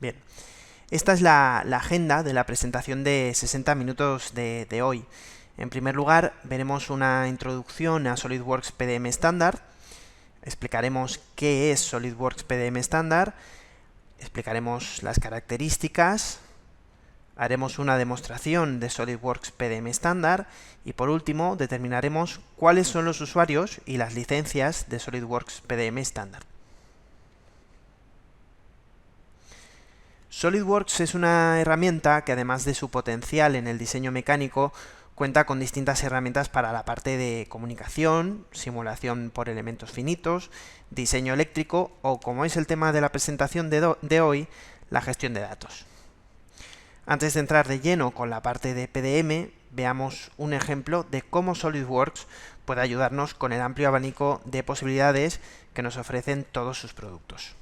Bien, esta es la agenda de la presentación de 60 minutos de hoy. En primer lugar, veremos una introducción a SolidWorks PDM Standard, explicaremos qué es SolidWorks PDM Standard, explicaremos las características, haremos una demostración de SolidWorks PDM Standard y por último determinaremos cuáles son los usuarios y las licencias de SolidWorks PDM Standard. SolidWorks es una herramienta que, además de su potencial en el diseño mecánico, cuenta con distintas herramientas para la parte de comunicación, simulación por elementos finitos, diseño eléctrico o, como es el tema de la presentación de hoy, la gestión de datos. Antes de entrar de lleno con la parte de PDM, veamos un ejemplo de cómo SolidWorks puede ayudarnos con el amplio abanico de posibilidades que nos ofrecen todos sus productos.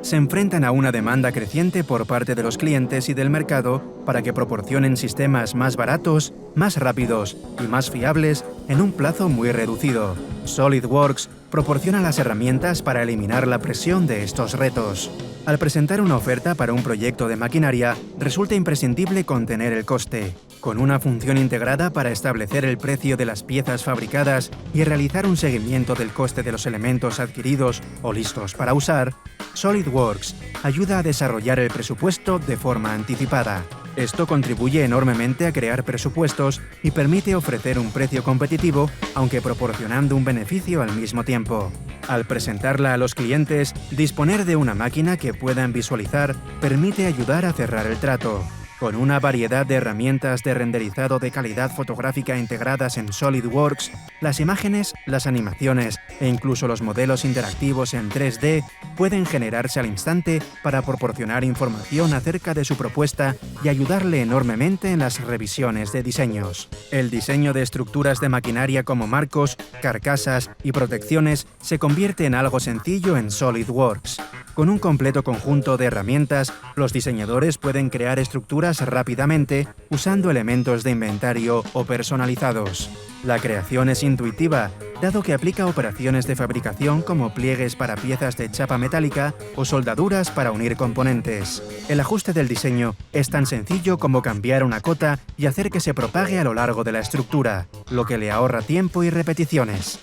Se enfrentan a una demanda creciente por parte de los clientes y del mercado para que proporcionen sistemas más baratos, más rápidos y más fiables en un plazo muy reducido. SolidWorks proporciona las herramientas para eliminar la presión de estos retos. Al presentar una oferta para un proyecto de maquinaria, resulta imprescindible contener el coste. Con una función integrada para establecer el precio de las piezas fabricadas y realizar un seguimiento del coste de los elementos adquiridos o listos para usar, SolidWorks ayuda a desarrollar el presupuesto de forma anticipada. Esto contribuye enormemente a crear presupuestos y permite ofrecer un precio competitivo, aunque proporcionando un beneficio al mismo tiempo. Al presentarla a los clientes, disponer de una máquina que puedan visualizar permite ayudar a cerrar el trato. Con una variedad de herramientas de renderizado de calidad fotográfica integradas en SolidWorks, las imágenes, las animaciones e incluso los modelos interactivos en 3D pueden generarse al instante para proporcionar información acerca de su propuesta y ayudarle enormemente en las revisiones de diseños. El diseño de estructuras de maquinaria como marcos, carcasas y protecciones se convierte en algo sencillo en SolidWorks. Con un completo conjunto de herramientas, los diseñadores pueden crear estructuras rápidamente usando elementos de inventario o personalizados. La creación es intuitiva, dado que aplica operaciones de fabricación como pliegues para piezas de chapa metálica o soldaduras para unir componentes. El ajuste del diseño es tan sencillo como cambiar una cota y hacer que se propague a lo largo de la estructura, lo que le ahorra tiempo y repeticiones.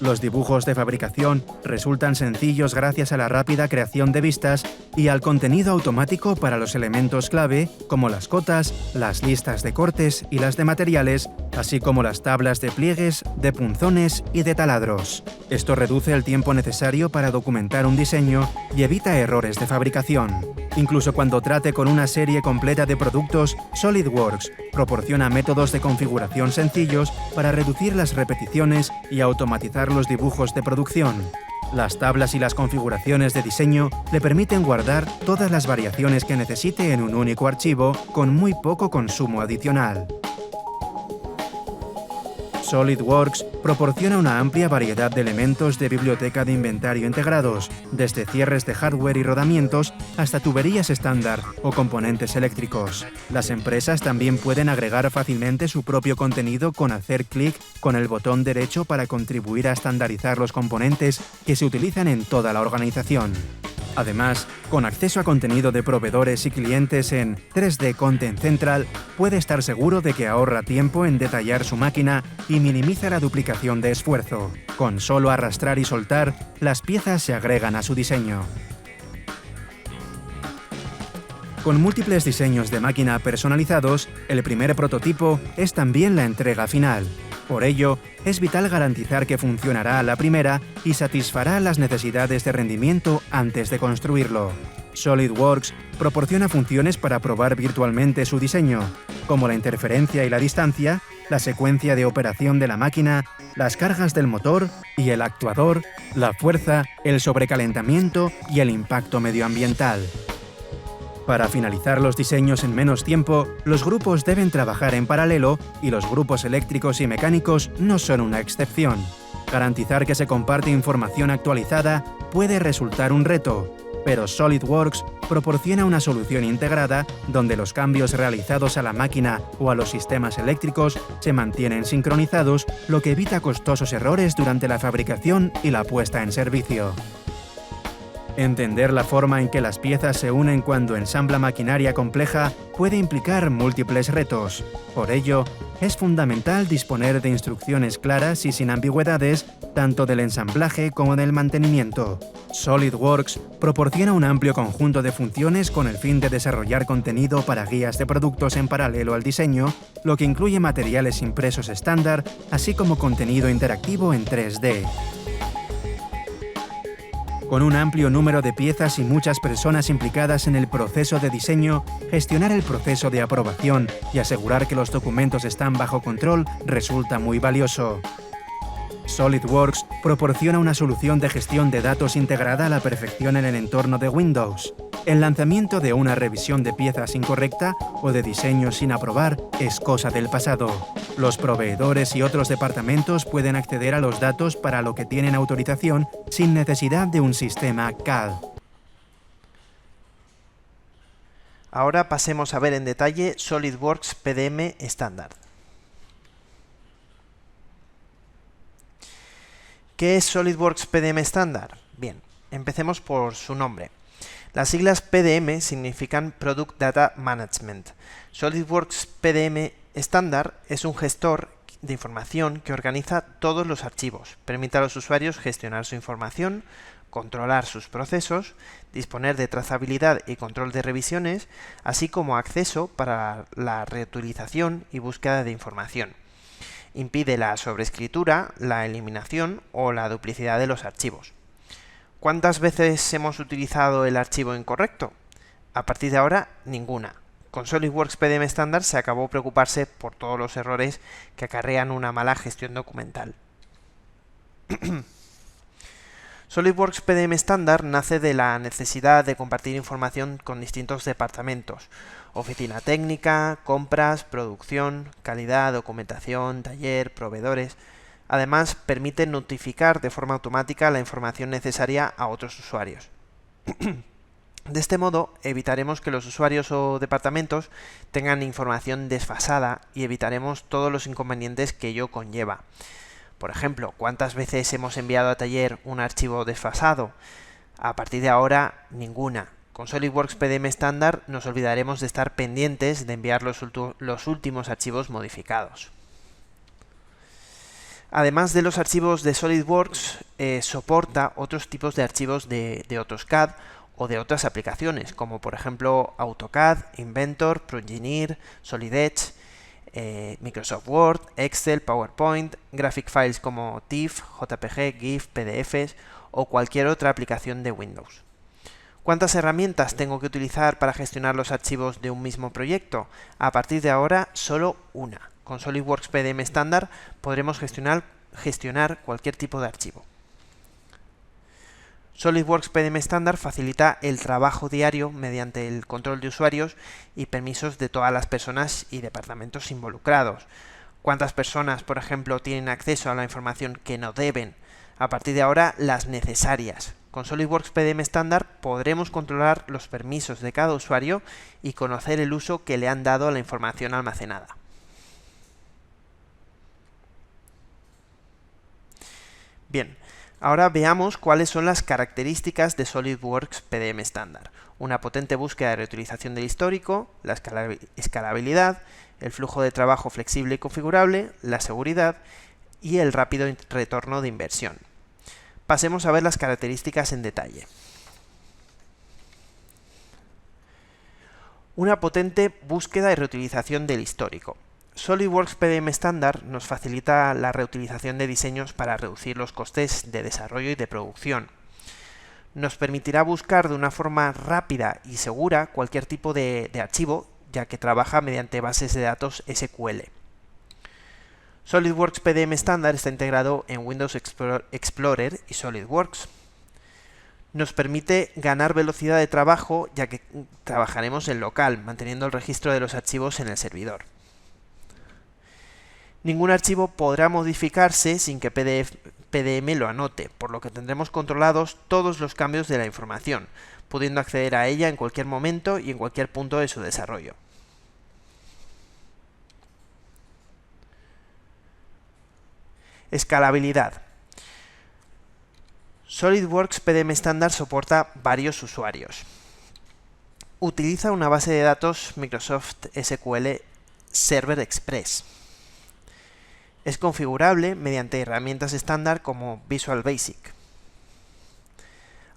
Los dibujos de fabricación resultan sencillos gracias a la rápida creación de vistas y al contenido automático para los elementos clave, como las cotas, las listas de cortes y las de materiales, así como las tablas de pliegues, de punzones y de taladros. Esto reduce el tiempo necesario para documentar un diseño y evita errores de fabricación. Incluso cuando trate con una serie completa de productos, SolidWorks proporciona métodos de configuración sencillos para reducir las repeticiones y automatizar los dibujos de producción. Las tablas y las configuraciones de diseño le permiten guardar todas las variaciones que necesite en un único archivo con muy poco consumo adicional. SolidWorks proporciona una amplia variedad de elementos de biblioteca de inventario integrados, desde cierres de hardware y rodamientos hasta tuberías estándar o componentes eléctricos. Las empresas también pueden agregar fácilmente su propio contenido con hacer clic con el botón derecho para contribuir a estandarizar los componentes que se utilizan en toda la organización. Además, con acceso a contenido de proveedores y clientes en 3D Content Central, puede estar seguro de que ahorra tiempo en detallar su máquina y minimiza la duplicación de esfuerzo. Con solo arrastrar y soltar, las piezas se agregan a su diseño. Con múltiples diseños de máquina personalizados, el primer prototipo es también la entrega final. Por ello, es vital garantizar que funcionará a la primera y satisfará las necesidades de rendimiento antes de construirlo. SolidWorks proporciona funciones para probar virtualmente su diseño, como la interferencia y la distancia, la secuencia de operación de la máquina, las cargas del motor y el actuador, la fuerza, el sobrecalentamiento y el impacto medioambiental. Para finalizar los diseños en menos tiempo, los grupos deben trabajar en paralelo y los grupos eléctricos y mecánicos no son una excepción. Garantizar que se comparte información actualizada puede resultar un reto, pero SolidWorks proporciona una solución integrada donde los cambios realizados a la máquina o a los sistemas eléctricos se mantienen sincronizados, lo que evita costosos errores durante la fabricación y la puesta en servicio. Entender la forma en que las piezas se unen cuando ensambla maquinaria compleja puede implicar múltiples retos. Por ello, es fundamental disponer de instrucciones claras y sin ambigüedades, tanto del ensamblaje como del mantenimiento. SolidWorks proporciona un amplio conjunto de funciones con el fin de desarrollar contenido para guías de productos en paralelo al diseño, lo que incluye materiales impresos estándar, así como contenido interactivo en 3D. Con un amplio número de piezas y muchas personas implicadas en el proceso de diseño, gestionar el proceso de aprobación y asegurar que los documentos están bajo control resulta muy valioso. SolidWorks proporciona una solución de gestión de datos integrada a la perfección en el entorno de Windows. El lanzamiento de una revisión de piezas incorrecta o de diseño sin aprobar es cosa del pasado. Los proveedores y otros departamentos pueden acceder a los datos para lo que tienen autorización sin necesidad de un sistema CAD. Ahora pasemos a ver en detalle SolidWorks PDM estándar. ¿Qué es SolidWorks PDM estándar? Bien, empecemos por su nombre. Las siglas PDM significan Product Data Management. SolidWorks PDM estándar es un gestor de información que organiza todos los archivos, permite a los usuarios gestionar su información, controlar sus procesos, disponer de trazabilidad y control de revisiones, así como acceso para la reutilización y búsqueda de información. Impide la sobreescritura, la eliminación o la duplicidad de los archivos. ¿Cuántas veces hemos utilizado el archivo incorrecto? A partir de ahora, ninguna. Con SolidWorks PDM estándar se acabó preocuparse por todos los errores que acarrean una mala gestión documental. SolidWorks PDM estándar nace de la necesidad de compartir información con distintos departamentos: oficina técnica, compras, producción, calidad, documentación, taller, proveedores. Además, permite notificar de forma automática la información necesaria a otros usuarios. De este modo, evitaremos que los usuarios o departamentos tengan información desfasada y evitaremos todos los inconvenientes que ello conlleva. Por ejemplo, ¿cuántas veces hemos enviado a taller un archivo desfasado? A partir de ahora, ninguna. Con SolidWorks PDM estándar nos olvidaremos de estar pendientes de enviar los últimos archivos modificados. Además de los archivos de SolidWorks, soporta otros tipos de archivos de AutoCAD o de otras aplicaciones, como por ejemplo AutoCAD, Inventor, ProEngineer, Solid Edge, Microsoft Word, Excel, PowerPoint, Graphic Files como TIFF, JPG, GIF, PDFs o cualquier otra aplicación de Windows. ¿Cuántas herramientas tengo que utilizar para gestionar los archivos de un mismo proyecto? A partir de ahora, solo una. Con SolidWorks PDM estándar podremos gestionar cualquier tipo de archivo. SolidWorks PDM estándar facilita el trabajo diario mediante el control de usuarios y permisos de todas las personas y departamentos involucrados. ¿Cuántas personas, por ejemplo, tienen acceso a la información que no deben? A partir de ahora, las necesarias. Con SolidWorks PDM estándar podremos controlar los permisos de cada usuario y conocer el uso que le han dado a la información almacenada. Bien, ahora veamos cuáles son las características de SolidWorks PDM estándar. Una potente búsqueda de reutilización del histórico, la escalabilidad, el flujo de trabajo flexible y configurable, la seguridad y el rápido retorno de inversión. Pasemos a ver las características en detalle. Una potente búsqueda y reutilización del histórico. SolidWorks PDM estándar nos facilita la reutilización de diseños para reducir los costes de desarrollo y de producción. Nos permitirá buscar de una forma rápida y segura cualquier tipo de archivo, ya que trabaja mediante bases de datos SQL. SolidWorks PDM estándar está integrado en Windows Explorer y SolidWorks. Nos permite ganar velocidad de trabajo, ya que trabajaremos en local, manteniendo el registro de los archivos en el servidor. Ningún archivo podrá modificarse sin que PDM lo anote, por lo que tendremos controlados todos los cambios de la información, pudiendo acceder a ella en cualquier momento y en cualquier punto de su desarrollo. Escalabilidad. SolidWorks PDM Standard soporta varios usuarios. Utiliza una base de datos Microsoft SQL Server Express. Es configurable mediante herramientas estándar como Visual Basic.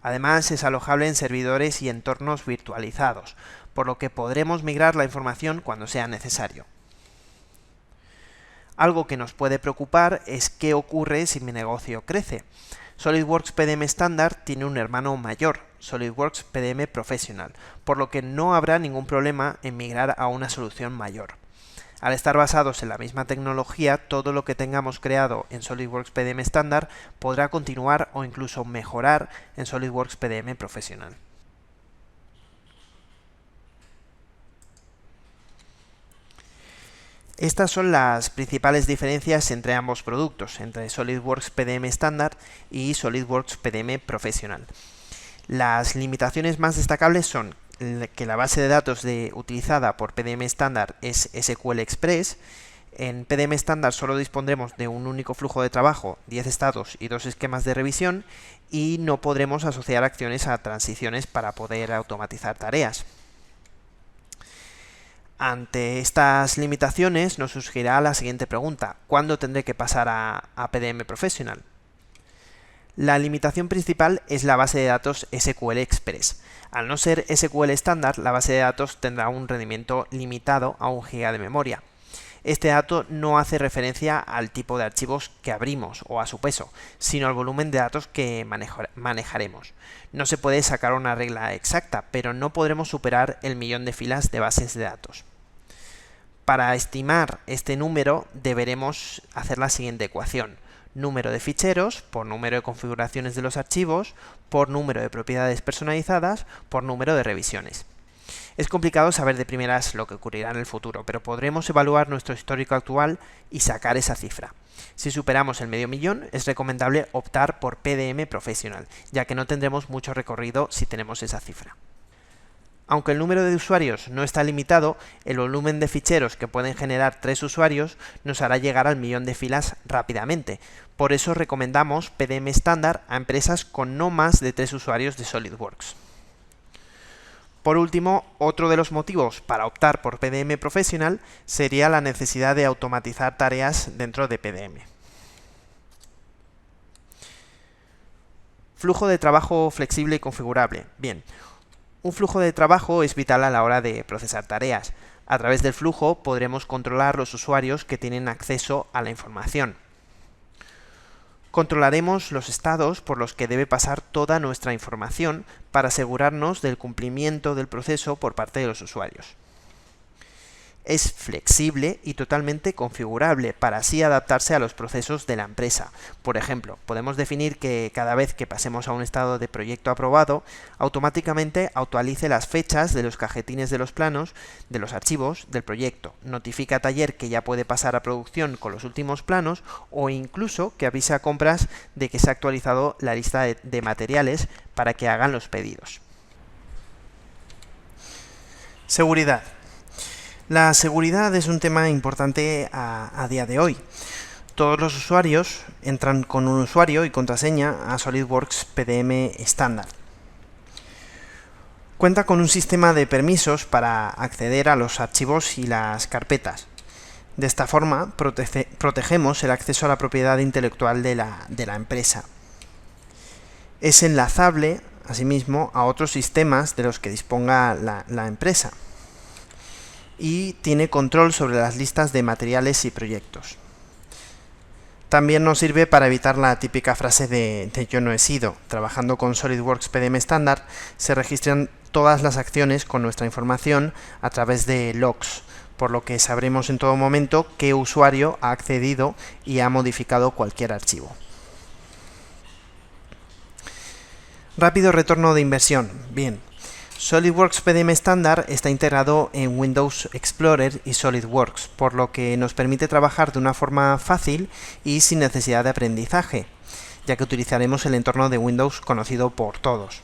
Además, es alojable en servidores y entornos virtualizados, por lo que podremos migrar la información cuando sea necesario. Algo que nos puede preocupar es qué ocurre si mi negocio crece. SolidWorks PDM Standard tiene un hermano mayor, SolidWorks PDM Professional, por lo que no habrá ningún problema en migrar a una solución mayor. Al estar basados en la misma tecnología, todo lo que tengamos creado en SolidWorks PDM Standard podrá continuar o incluso mejorar en SolidWorks PDM Professional. Estas son las principales diferencias entre ambos productos, entre SolidWorks PDM Standard y SolidWorks PDM Professional. Las limitaciones más destacables son que la base de datos utilizada por PDM Standard es SQL Express. En PDM Standard solo dispondremos de un único flujo de trabajo, 10 estados y 2 esquemas de revisión, y no podremos asociar acciones a transiciones para poder automatizar tareas. Ante estas limitaciones nos surgirá la siguiente pregunta: ¿cuándo tendré que pasar a PDM Professional? La limitación principal es la base de datos SQL Express. Al no ser SQL estándar, la base de datos tendrá un rendimiento limitado a 1 GB de memoria. Este dato no hace referencia al tipo de archivos que abrimos o a su peso, sino al volumen de datos que manejaremos. No se puede sacar una regla exacta, pero no podremos superar el 1.000.000 de filas de bases de datos. Para estimar este número deberemos hacer la siguiente ecuación: número de ficheros por número de configuraciones de los archivos por número de propiedades personalizadas por número de revisiones. Es complicado saber de primeras lo que ocurrirá en el futuro, pero podremos evaluar nuestro histórico actual y sacar esa cifra. Si superamos el 500.000, es recomendable optar por PDM Professional, ya que no tendremos mucho recorrido si tenemos esa cifra. Aunque el número de usuarios no está limitado, el volumen de ficheros que pueden generar 3 usuarios nos hará llegar al 1.000.000 de filas rápidamente. Por eso recomendamos PDM estándar a empresas con no más de 3 usuarios de SolidWorks. Por último, otro de los motivos para optar por PDM Professional sería la necesidad de automatizar tareas dentro de PDM. Flujo de trabajo flexible y configurable. Bien. Un flujo de trabajo es vital a la hora de procesar tareas. A través del flujo podremos controlar los usuarios que tienen acceso a la información. Controlaremos los estados por los que debe pasar toda nuestra información para asegurarnos del cumplimiento del proceso por parte de los usuarios. Es flexible y totalmente configurable para así adaptarse a los procesos de la empresa. Por ejemplo, podemos definir que cada vez que pasemos a un estado de proyecto aprobado, automáticamente actualice las fechas de los cajetines de los planos, de los archivos del proyecto, notifica a taller que ya puede pasar a producción con los últimos planos o incluso que avise a compras de que se ha actualizado la lista de materiales para que hagan los pedidos. Seguridad. La seguridad es un tema importante a día de hoy. Todos los usuarios entran con un usuario y contraseña a SolidWorks PDM estándar. Cuenta con un sistema de permisos para acceder a los archivos y las carpetas. De esta forma protegemos el acceso a la propiedad intelectual de la empresa. Es enlazable, asimismo, a otros sistemas de los que disponga la empresa. Y tiene control sobre las listas de materiales y proyectos. También nos sirve para evitar la típica frase de yo no he sido. Trabajando con SolidWorks PDM estándar se registran todas las acciones con nuestra información a través de logs, por lo que sabremos en todo momento qué usuario ha accedido y ha modificado cualquier archivo. Rápido retorno de inversión. Bien. SolidWorks PDM estándar está integrado en Windows Explorer y SolidWorks, por lo que nos permite trabajar de una forma fácil y sin necesidad de aprendizaje, ya que utilizaremos el entorno de Windows conocido por todos.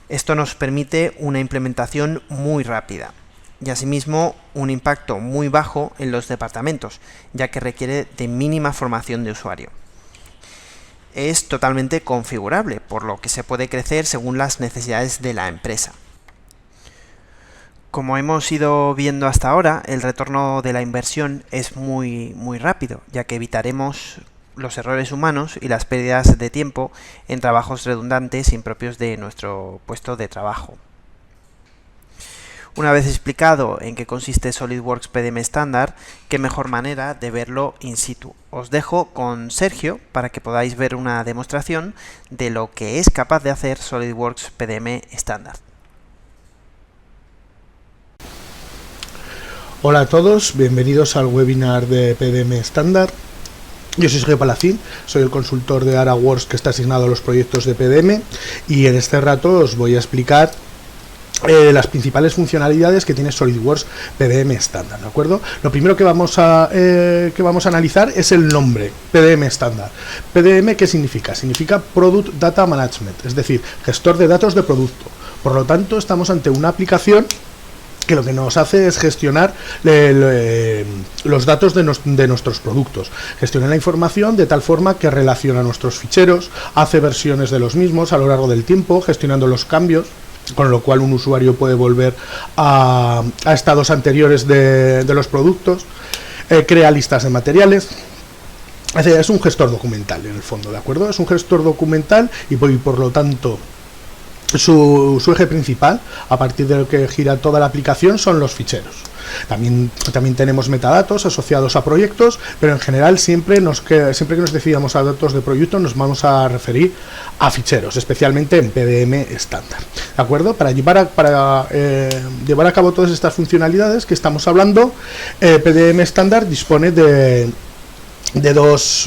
Esto nos permite una implementación muy rápida y asimismo un impacto muy bajo en los departamentos, ya que requiere de mínima formación de usuario. es totalmente configurable, por lo que se puede crecer según las necesidades de la empresa. Como hemos ido viendo hasta ahora, el retorno de la inversión es muy rápido, ya que evitaremos los errores humanos y las pérdidas de tiempo en trabajos redundantes impropios de nuestro puesto de trabajo. Una vez explicado en qué consiste SolidWorks PDM Standard, qué mejor manera de verlo in situ. Os dejo con Sergio para que podáis ver una demostración de lo que es capaz de hacer SolidWorks PDM Standard. Hola a todos, bienvenidos al webinar de PDM Standard. Yo soy Sergio Palacín, soy el consultor de AraWorks que está asignado a los proyectos de PDM, y en este rato os voy a explicar las principales funcionalidades que tiene SolidWorks PDM Standard, ¿de acuerdo? Lo primero que vamos a analizar es el nombre, PDM Standard. PDM, ¿qué significa? Significa Product Data Management, es decir, gestor de datos de producto. Por lo tanto, estamos ante una aplicación que lo que nos hace es gestionar los datos de nuestros productos, gestionar la información de tal forma que relaciona nuestros ficheros, hace versiones de los mismos a lo largo del tiempo, gestionando los cambios, con lo cual un usuario puede volver a estados anteriores de los productos, crea listas de materiales. Es un gestor documental en el fondo, ¿de acuerdo? Es un gestor documental y por lo tanto su eje principal, a partir de lo que gira toda la aplicación, son los ficheros. También tenemos metadatos asociados a proyectos, pero en general siempre que nos decidamos a datos de proyecto nos vamos a referir a ficheros, especialmente en PDM estándar. ¿De acuerdo? Para llevar a cabo todas estas funcionalidades que estamos hablando, PDM estándar dispone de dos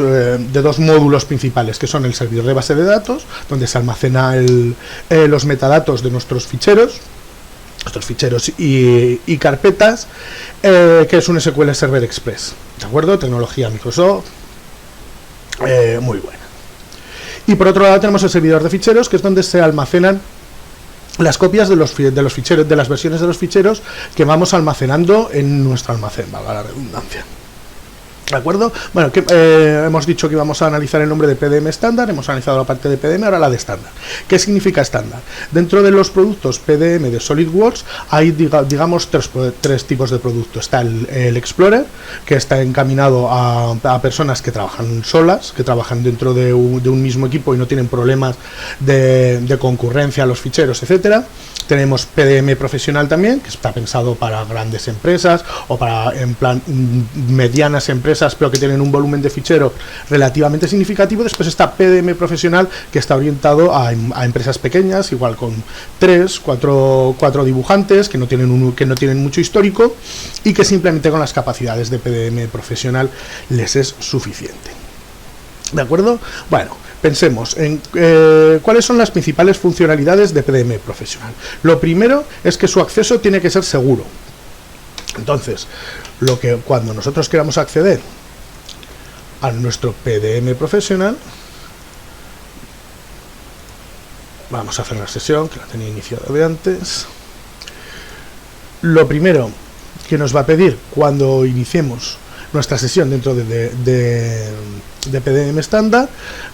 módulos principales, que son el servidor de base de datos, donde se almacena los metadatos de nuestros ficheros y carpetas, que es un SQL Server Express, ¿de acuerdo? Tecnología Microsoft, muy buena. Y por otro lado tenemos el servidor de ficheros, que es donde se almacenan las copias de los ficheros, de las versiones de los ficheros que vamos almacenando en nuestro almacén, valga la redundancia. ¿De acuerdo? Bueno, hemos dicho que íbamos a analizar el nombre de PDM estándar, hemos analizado la parte de PDM, ahora la de estándar. ¿Qué significa estándar? Dentro de los productos PDM de SolidWorks hay, digamos, tres tipos de productos. Está el Explorer, que está encaminado a personas que trabajan solas, que trabajan dentro de un mismo equipo y no tienen problemas de concurrencia a los ficheros, etcétera. Tenemos PDM profesional también, que está pensado para grandes empresas o para, en plan, medianas empresas, pero que tienen un volumen de fichero relativamente significativo. Después está PDM profesional, que está orientado a empresas pequeñas, igual con 4 dibujantes, que no tienen mucho histórico y que simplemente con las capacidades de PDM profesional les es suficiente. ¿De acuerdo? Bueno, pensemos en cuáles son las principales funcionalidades de PDM profesional. Lo primero es que su acceso tiene que ser seguro. Entonces, cuando nosotros queramos acceder a nuestro PDM profesional, vamos a hacer la sesión, que la tenía iniciada de antes. Lo primero que nos va a pedir cuando iniciemos nuestra sesión dentro de PDM estándar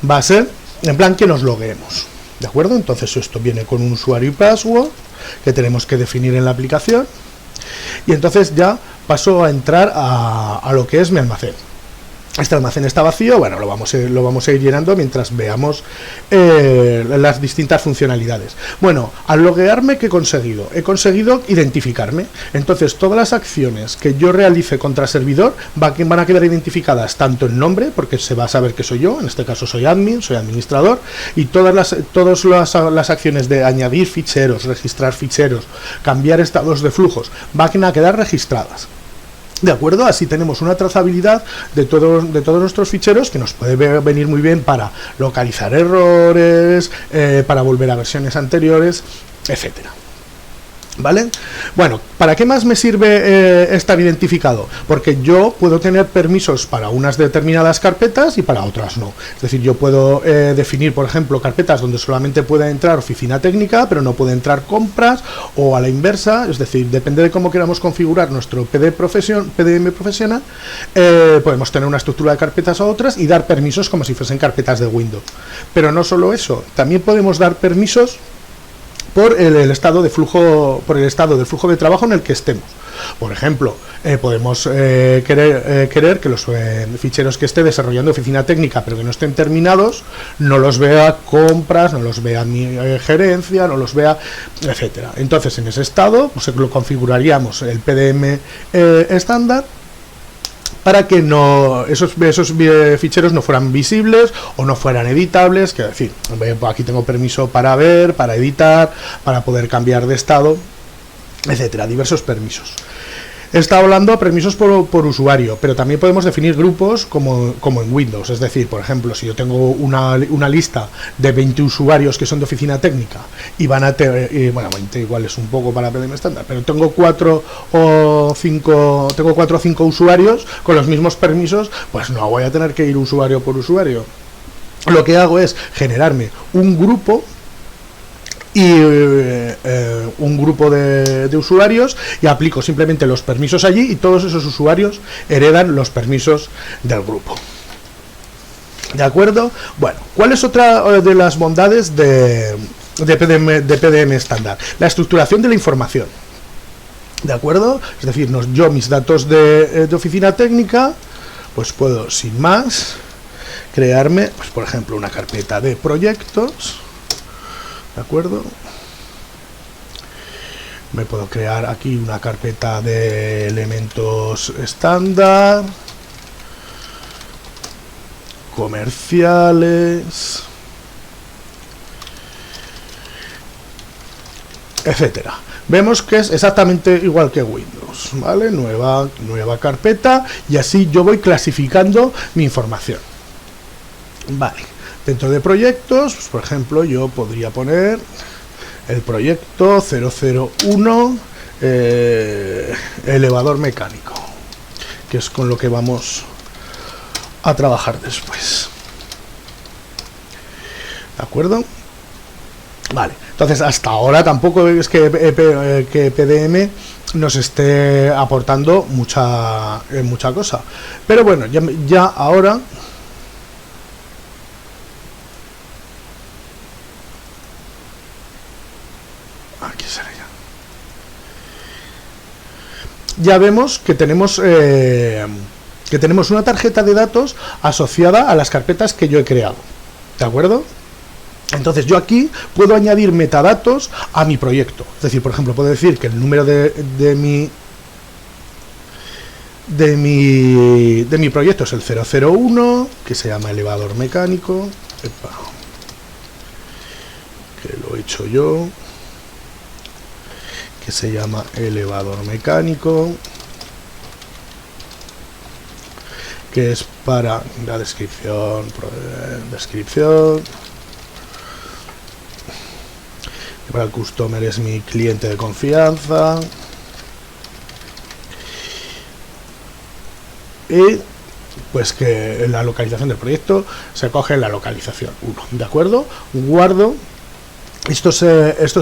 va a ser, en plan, que nos logueemos, ¿de acuerdo? Entonces esto viene con un usuario y password que tenemos que definir en la aplicación, y entonces ya paso a entrar a lo que es mi almacén. Este almacén está vacío, bueno, lo vamos a ir llenando mientras veamos las distintas funcionalidades. Bueno, al loguearme, ¿qué he conseguido? He conseguido identificarme. Entonces, todas las acciones que yo realice contra servidor van a quedar identificadas tanto en nombre, porque se va a saber que soy yo, en este caso soy admin, soy administrador, y todas las acciones de añadir ficheros, registrar ficheros, cambiar estados de flujos, van a quedar registradas. ¿De acuerdo? Así tenemos una trazabilidad de todos nuestros ficheros, que nos puede venir muy bien para localizar errores, para volver a versiones anteriores, etcétera. ¿Vale? Bueno, ¿para qué más me sirve estar identificado? Porque yo puedo tener permisos para unas determinadas carpetas y para otras no. Es decir, yo puedo definir, por ejemplo, carpetas donde solamente pueda entrar oficina técnica, pero no puede entrar compras, o a la inversa. Es decir, depende de cómo queramos configurar nuestro PDM profesional, podemos tener una estructura de carpetas a otras y dar permisos como si fuesen carpetas de Windows. Pero no solo eso, también podemos dar permisos por el estado de flujo, por el estado del flujo de trabajo en el que estemos. Por ejemplo, podemos querer que los ficheros que esté desarrollando oficina técnica pero que no estén terminados no los vea compras, no los vea mi gerencia, no los vea, etcétera. Entonces, en ese estado pues lo configuraríamos el PDM estándar para que no esos ficheros no fueran visibles o no fueran editables, que decir, aquí tengo permiso para ver, para editar, para poder cambiar de estado, etcétera, diversos permisos. He estado hablando de permisos por usuario, pero también podemos definir grupos como en Windows. Es decir, por ejemplo, si yo tengo una lista de 20 usuarios que son de oficina técnica y van a tener, bueno, 20 igual es un poco para PDM estándar, pero tengo 4 o 5 usuarios con los mismos permisos, pues no voy a tener que ir usuario por usuario. Lo que hago es generarme un grupo y un grupo de usuarios y aplico simplemente los permisos allí y todos esos usuarios heredan los permisos del grupo. ¿De acuerdo? Bueno, ¿cuál es otra de las bondades de PDM estándar? La estructuración de la información. ¿De acuerdo? Es decir, yo mis datos de oficina técnica, pues puedo sin más crearme, pues por ejemplo, una carpeta de proyectos. ¿De acuerdo? Me puedo crear aquí una carpeta de elementos estándar, comerciales, etcétera. Vemos que es exactamente igual que Windows, ¿vale? Nueva carpeta, y así yo voy clasificando mi información. Vale. Dentro de proyectos, pues por ejemplo, yo podría poner el proyecto 001 elevador mecánico, que es con lo que vamos a trabajar después. ¿De acuerdo? Vale, entonces hasta ahora tampoco es que PDM nos esté aportando mucha cosa. Pero bueno, ya ahora... Aquí será ya vemos que tenemos una tarjeta de datos asociada a las carpetas que yo he creado. ¿De acuerdo? Entonces yo aquí puedo añadir metadatos a mi proyecto. Es decir, por ejemplo, puedo decir que el número de mi proyecto es el 001, que se llama elevador mecánico. Epa, que lo he hecho yo. Que se llama elevador mecánico, que es para la descripción, para el customer es mi cliente de confianza, y pues que la localización del proyecto se coge en la localización 1, ¿de acuerdo? Guardo estos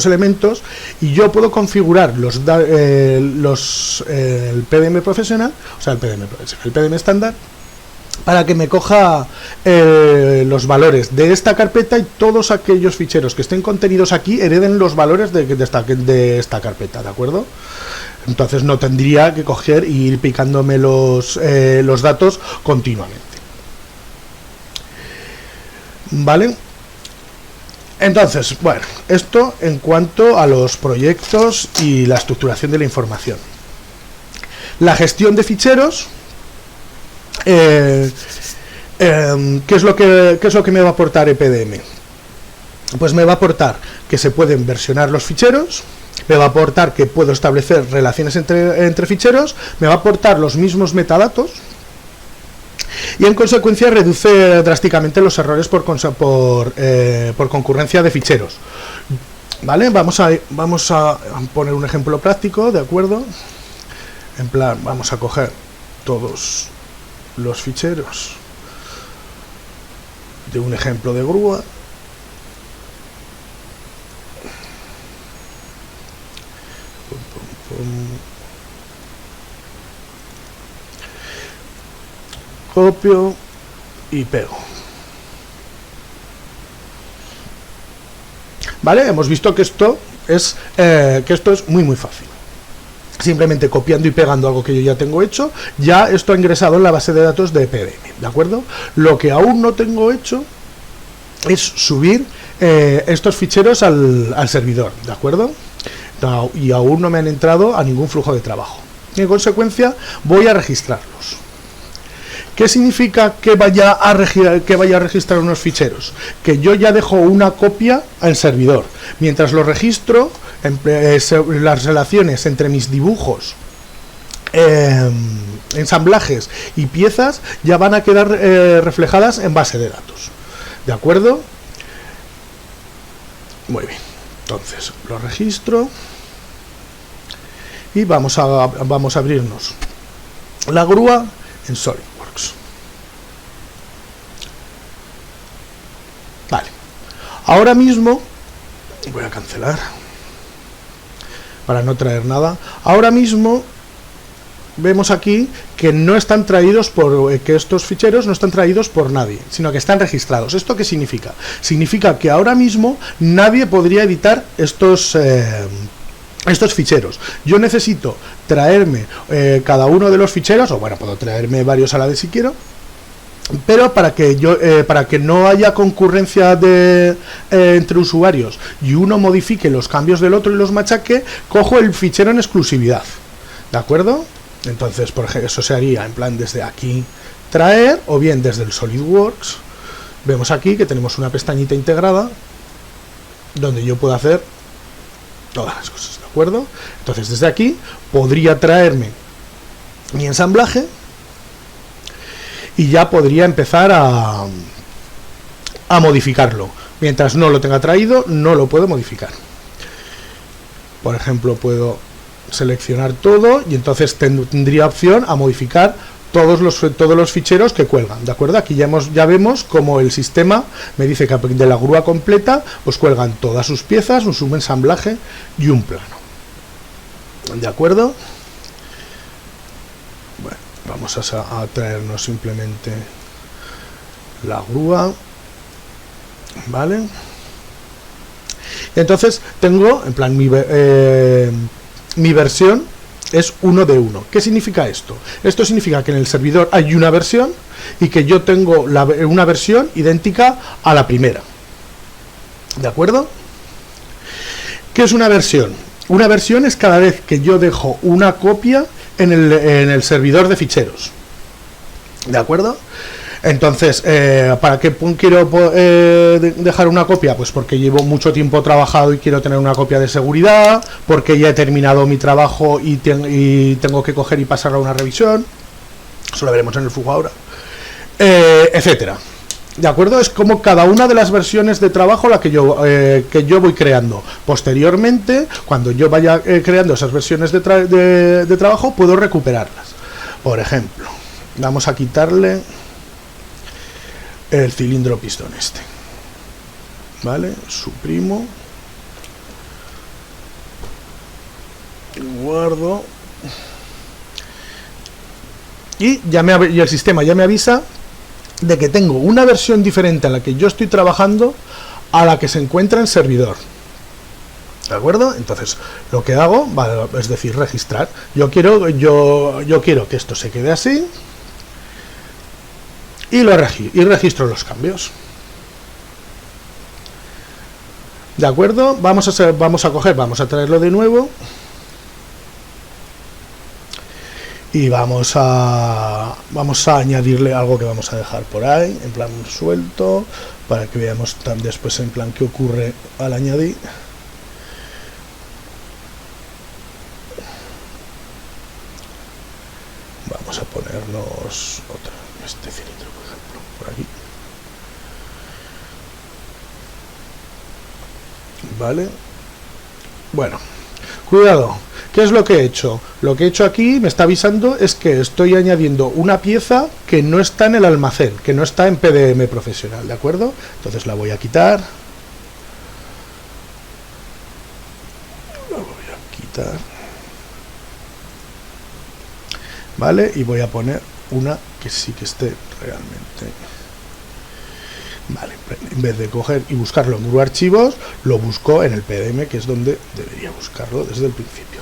elementos y yo puedo configurar el PDM profesional, o sea, el PDM estándar, para que me coja los valores de esta carpeta, y todos aquellos ficheros que estén contenidos aquí hereden los valores de esta carpeta, ¿de acuerdo? Entonces no tendría que coger y ir picándome los datos continuamente. ¿Vale? Entonces, bueno, esto en cuanto a los proyectos y la estructuración de la información. La gestión de ficheros, ¿qué es lo que me va a aportar EPDM? Pues me va a aportar que se pueden versionar los ficheros, me va a aportar que puedo establecer relaciones entre ficheros, me va a aportar los mismos metadatos, y en consecuencia reduce drásticamente los errores por concurrencia de ficheros. ¿Vale? Vamos a poner un ejemplo práctico, ¿de acuerdo? En plan, vamos a coger todos los ficheros de un ejemplo de grúa. Copio y pego. ¿Vale? Hemos visto que esto es muy fácil. Simplemente copiando y pegando algo que yo ya tengo hecho, ya esto ha ingresado en la base de datos de PDM, ¿de acuerdo? Lo que aún no tengo hecho es subir estos ficheros al servidor, ¿de acuerdo? No, y aún no me han entrado a ningún flujo de trabajo. En consecuencia, voy a registrarlos. ¿Qué significa que vaya a registrar unos ficheros? Que yo ya dejo una copia al servidor. Mientras lo registro, las relaciones entre mis dibujos, ensamblajes y piezas ya van a quedar reflejadas en base de datos. ¿De acuerdo? Muy bien. Entonces, lo registro. Y vamos a abrirnos la grúa en SolidWorks. Vale. Ahora mismo voy a cancelar para no traer nada. Ahora mismo vemos aquí que no están traídos que estos ficheros no están traídos por nadie, sino que están registrados. ¿Esto qué significa? Significa que ahora mismo nadie podría editar estos ficheros. Yo necesito traerme cada uno de los ficheros, o bueno, puedo traerme varios a la vez si quiero, pero para que no haya concurrencia entre usuarios y uno modifique los cambios del otro y los machaque, cojo el fichero en exclusividad, ¿de acuerdo? Entonces, por ejemplo, eso se haría en plan desde aquí traer, o bien desde el SolidWorks. Vemos aquí que tenemos una pestañita integrada donde yo puedo hacer todas las cosas, ¿de acuerdo? Entonces, desde aquí podría traerme mi ensamblaje y ya podría empezar a modificarlo. Mientras no lo tenga traído, no lo puedo modificar. Por ejemplo, puedo seleccionar todo y entonces tendría opción a modificar todos los ficheros que cuelgan, ¿de acuerdo? Aquí ya vemos como el sistema me dice que de la grúa completa pues cuelgan todas sus piezas, un subensamblaje y un plano, ¿de acuerdo? Bueno, vamos a traernos simplemente la grúa, ¿vale? Y entonces tengo en plan mi versión es 1 de 1. ¿Qué significa esto? Esto significa que en el servidor hay una versión y que yo tengo una versión idéntica a la primera. ¿De acuerdo? ¿Qué es una versión? Una versión es cada vez que yo dejo una copia en el servidor de ficheros. ¿De acuerdo? Entonces, ¿para qué quiero dejar una copia? Pues porque llevo mucho tiempo trabajado y quiero tener una copia de seguridad, porque ya he terminado mi trabajo y tengo que coger y pasar a una revisión. Eso lo veremos en el flujo ahora. Etcétera. ¿De acuerdo? Es como cada una de las versiones de trabajo la que yo voy creando. Posteriormente, cuando yo vaya creando esas versiones de trabajo, puedo recuperarlas. Por ejemplo, vamos a quitarle el cilindro pistón este, ¿vale? Suprimo, guardo y el sistema ya me avisa de que tengo una versión diferente a la que yo estoy trabajando a la que se encuentra en servidor, ¿de acuerdo? Entonces lo que hago es decir, registrar. Yo quiero que esto se quede así y registro los cambios. ¿De acuerdo? Vamos a traerlo de nuevo y vamos a añadirle algo que vamos a dejar por ahí en plan suelto para que veamos después en plan qué ocurre al añadir. Vamos a ponernos este cilindro, por ejemplo, por aquí, vale, Bueno, cuidado. ¿Qué es lo que he hecho? Lo que he hecho aquí me está avisando es que estoy añadiendo una pieza que no está en el almacén, que no está en PDM profesional, ¿de acuerdo? Entonces la voy a quitar. La voy a quitar. ¿Vale? Y voy a poner una que sí que esté realmente... Vale, en vez de coger y buscarlo en Guru Archivos, lo busco en el PDM, que es donde debería buscarlo desde el principio.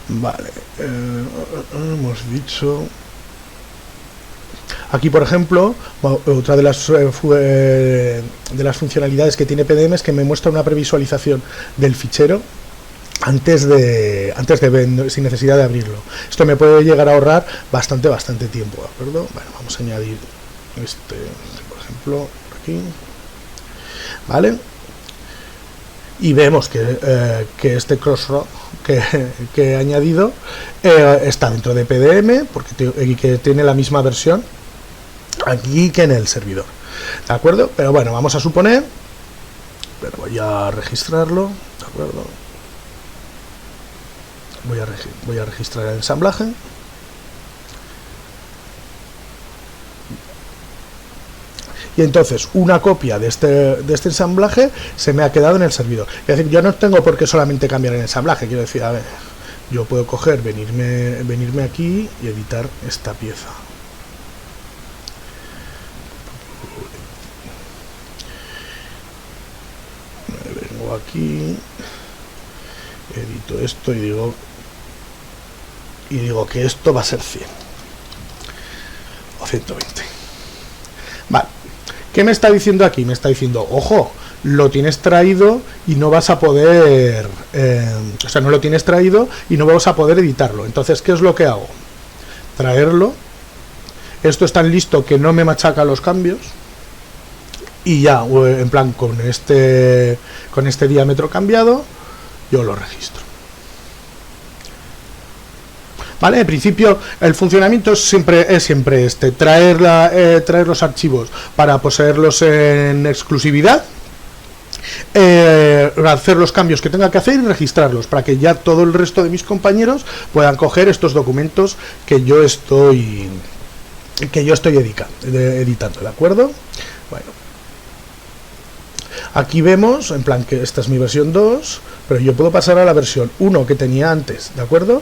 Vale, hemos dicho... Aquí, por ejemplo, otra de las funcionalidades que tiene PDM es que me muestra una previsualización del fichero antes de ver, sin necesidad de abrirlo. Esto me puede llegar a ahorrar bastante tiempo, ¿de acuerdo? Bueno, vamos a añadir este, por ejemplo, aquí, ¿vale? Y vemos que este crossroad que he añadido está dentro de PDM, porque que tiene la misma versión aquí que en el servidor, ¿de acuerdo? Pero bueno, vamos a suponer, pero voy a registrarlo, ¿de acuerdo? Voy a registrar el ensamblaje. Y entonces una copia de este ensamblaje se me ha quedado en el servidor. Es decir, yo no tengo por qué solamente cambiar el ensamblaje. Quiero decir, a ver, yo puedo coger, venirme aquí y editar esta pieza. Me vengo aquí, edito esto y digo que esto va a ser 100 o 120. Vale. ¿Qué me está diciendo aquí? Me está diciendo, ojo, lo tienes traído y no vas a poder... o sea, no lo tienes traído y no vas a poder editarlo. Entonces, ¿qué es lo que hago? Traerlo. Esto es tan listo que no me machaca los cambios. Y ya, en plan, con este diámetro cambiado, yo lo registro. ¿Vale? En principio el funcionamiento es siempre este, traer los archivos para poseerlos en exclusividad, hacer los cambios que tenga que hacer y registrarlos para que ya todo el resto de mis compañeros puedan coger estos documentos que yo estoy editando, ¿de acuerdo? Bueno, aquí vemos, en plan, que esta es mi versión 2, pero yo puedo pasar a la versión 1 que tenía antes, ¿de acuerdo?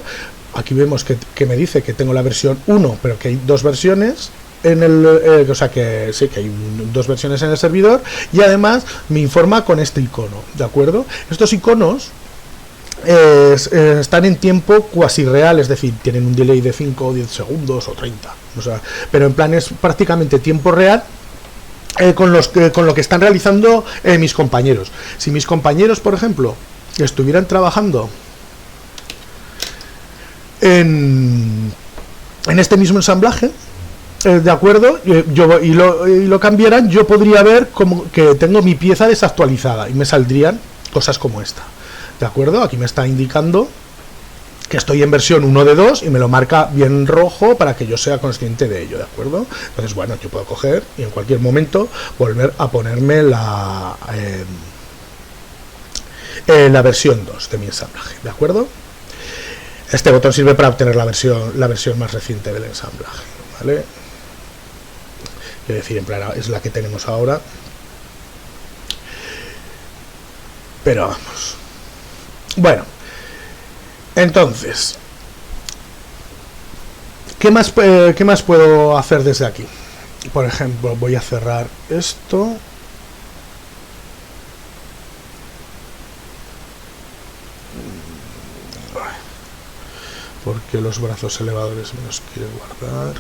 Aquí vemos que me dice que tengo la versión 1, pero que hay dos versiones en o sea que sí, que hay dos versiones en el servidor, y además me informa con este icono, ¿de acuerdo? Estos iconos están en tiempo cuasi real, es decir, tienen un delay de 5 o 10 segundos o 30, o sea, pero en plan es prácticamente tiempo real. Con lo que están realizando mis compañeros. Si mis compañeros, por ejemplo, estuvieran trabajando en este mismo ensamblaje, de acuerdo, y lo cambiaran, yo podría ver como que tengo mi pieza desactualizada y me saldrían cosas como esta, de acuerdo. Aquí me está indicando que estoy en versión 1 de 2 y me lo marca bien rojo para que yo sea consciente de ello, de acuerdo. Entonces, bueno, yo puedo coger y en cualquier momento volver a ponerme la versión 2 de mi ensamblaje, de acuerdo. Este botón sirve para obtener la versión más reciente del ensamblaje, ¿vale? Es decir, en plan, es la que tenemos ahora. Pero vamos. Bueno, entonces, ¿qué más puedo hacer desde aquí? Por ejemplo, voy a cerrar esto. Porque los brazos elevadores me los quiere guardar.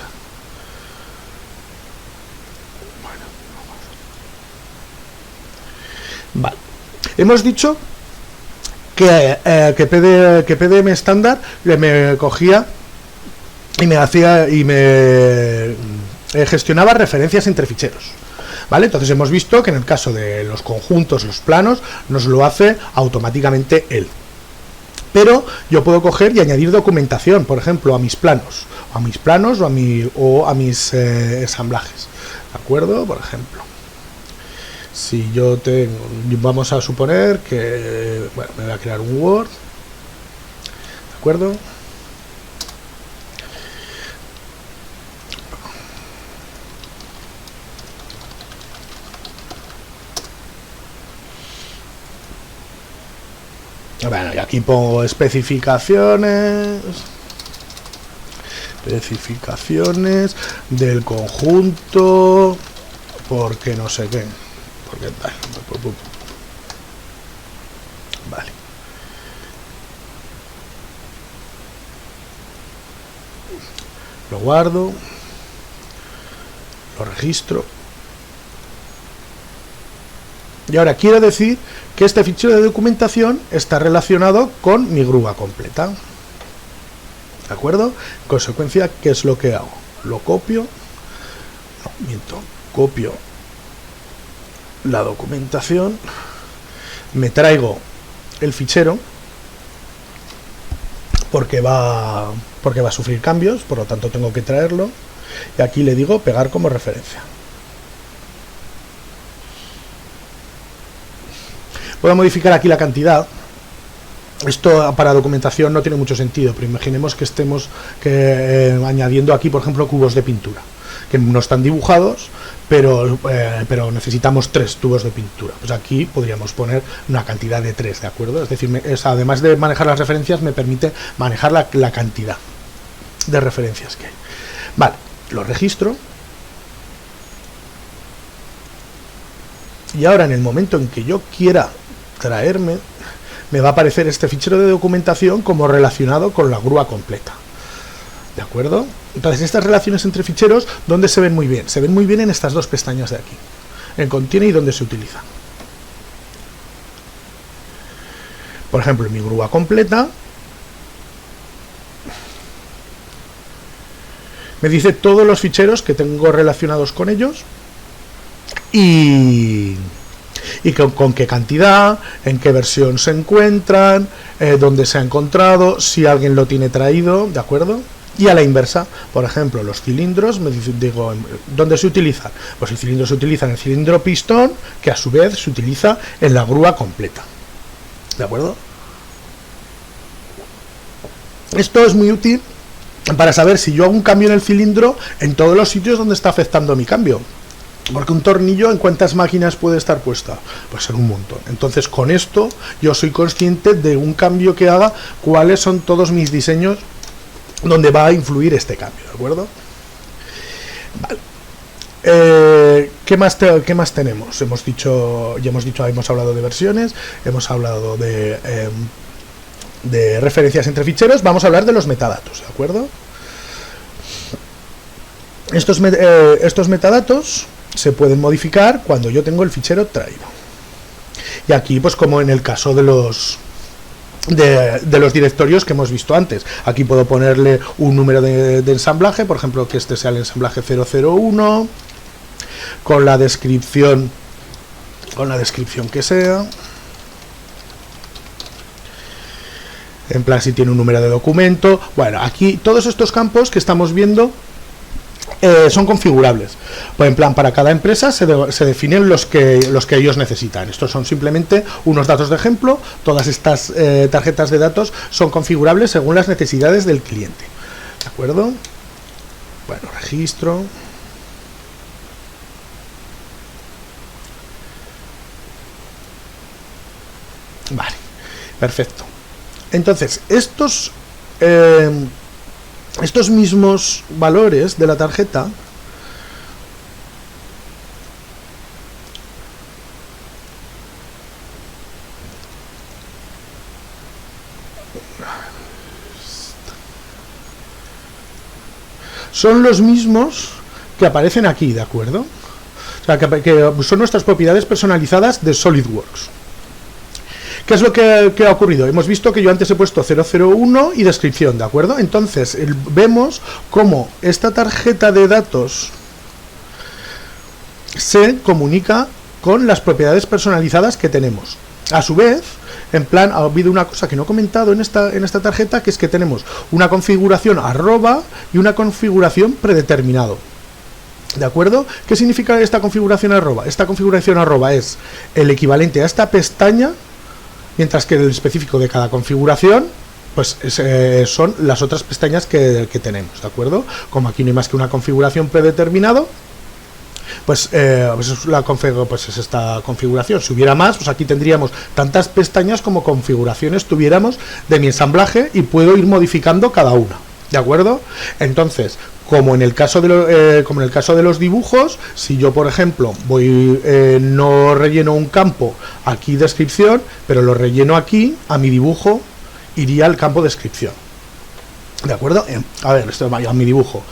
Bueno, vale. Hemos dicho que PDM estándar me cogía y me gestionaba referencias entre ficheros, ¿vale? Entonces hemos visto que en el caso de los conjuntos, los planos, nos lo hace automáticamente él. Pero yo puedo coger y añadir documentación, por ejemplo, a mis planos o a mis ensamblajes, ¿de acuerdo? Por ejemplo, Si yo tengo, vamos a suponer que, bueno, me voy a crear un Word, ¿de acuerdo? Bueno, y aquí pongo especificaciones del conjunto, porque no sé qué, porque tal, vale. Lo guardo, lo registro. Y ahora quiero decir que este fichero de documentación está relacionado con mi grúa completa. ¿De acuerdo? En consecuencia, ¿qué es lo que hago? Lo copio. No, miento. Copio la documentación. Me traigo el fichero porque va a sufrir cambios, por lo tanto tengo que traerlo. Y aquí le digo pegar como referencia. Voy a modificar aquí la cantidad. Esto para documentación no tiene mucho sentido, pero imaginemos que estemos añadiendo aquí, por ejemplo, cubos de pintura, que no están dibujados, pero necesitamos 3 tubos de pintura. Pues aquí podríamos poner una cantidad de 3, ¿de acuerdo? Es decir, además de manejar las referencias, me permite manejar la cantidad de referencias que hay. Vale, lo registro. Y ahora, en el momento en que yo quiera traerme, me va a aparecer este fichero de documentación como relacionado con la grúa completa. ¿De acuerdo? Entonces, estas relaciones entre ficheros, ¿dónde se ven muy bien? Se ven muy bien en estas dos pestañas de aquí, en contiene y donde se utiliza. Por ejemplo, en mi grúa completa me dice todos los ficheros que tengo relacionados con ellos y con qué cantidad, en qué versión se encuentran, dónde se ha encontrado, si alguien lo tiene traído, ¿de acuerdo? Y a la inversa, por ejemplo, los cilindros, digo, ¿dónde se utilizan? Pues el cilindro se utiliza en el cilindro pistón, que a su vez se utiliza en la grúa completa, ¿de acuerdo? Esto es muy útil para saber si yo hago un cambio en el cilindro en todos los sitios donde está afectando mi cambio. Porque un tornillo, ¿en cuántas máquinas puede estar puesta? Pues en un montón. Entonces, con esto yo soy consciente de un cambio que haga, cuáles son todos mis diseños donde va a influir este cambio, ¿de acuerdo? Vale. ¿Qué más tenemos? Hemos hablado de versiones, hemos hablado de referencias entre ficheros. Vamos a hablar de los metadatos, ¿de acuerdo? Estos metadatos se pueden modificar cuando yo tengo el fichero traído. Y aquí, pues como en el caso de los directorios que hemos visto antes, aquí puedo ponerle un número de ensamblaje, por ejemplo, que este sea el ensamblaje 001, con la descripción que sea, en plan si tiene un número de documento. Bueno, aquí todos estos campos que estamos viendo son configurables. Pues en plan, para cada empresa se definen los que ellos necesitan. Estos son simplemente unos datos de ejemplo. Todas estas tarjetas de datos son configurables según las necesidades del cliente. ¿De acuerdo? Bueno, registro. Vale, perfecto. Entonces, estos mismos valores de la tarjeta son los mismos que aparecen aquí, ¿de acuerdo? O sea, que son nuestras propiedades personalizadas de SolidWorks. ¿Qué es lo que ha ocurrido? Hemos visto que yo antes he puesto 001 y descripción, ¿de acuerdo? Entonces, vemos cómo esta tarjeta de datos se comunica con las propiedades personalizadas que tenemos. A su vez, en plan, ha habido una cosa que no he comentado en esta tarjeta, que es que tenemos una configuración arroba y una configuración predeterminado. ¿De acuerdo? ¿Qué significa esta configuración arroba? Esta configuración arroba es el equivalente a esta pestaña, mientras que el específico de cada configuración pues son las otras pestañas que tenemos, ¿de acuerdo? Como aquí no hay más que una configuración predeterminado, pues es esta configuración. Si hubiera más, pues aquí tendríamos tantas pestañas como configuraciones tuviéramos de mi ensamblaje y puedo ir modificando cada una, ¿de acuerdo? Entonces, como en el caso de los dibujos, si yo por ejemplo no relleno un campo aquí descripción, pero lo relleno aquí, a mi dibujo iría al campo descripción. ¿De acuerdo? A ver, esto vaya a mi dibujo.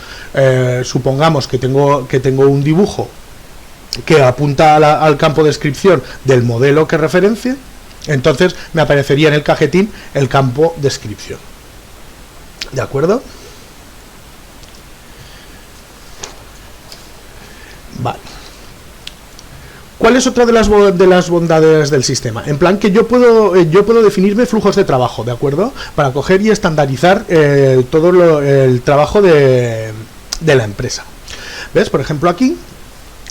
Supongamos que tengo un dibujo que apunta al campo descripción del modelo que referencie, entonces me aparecería en el cajetín el campo descripción. ¿De acuerdo? Vale. ¿Cuál es otra de las bondades del sistema? En plan que yo puedo definirme flujos de trabajo, ¿de acuerdo? Para coger y estandarizar todo el trabajo de la empresa. ¿Ves? Por ejemplo, aquí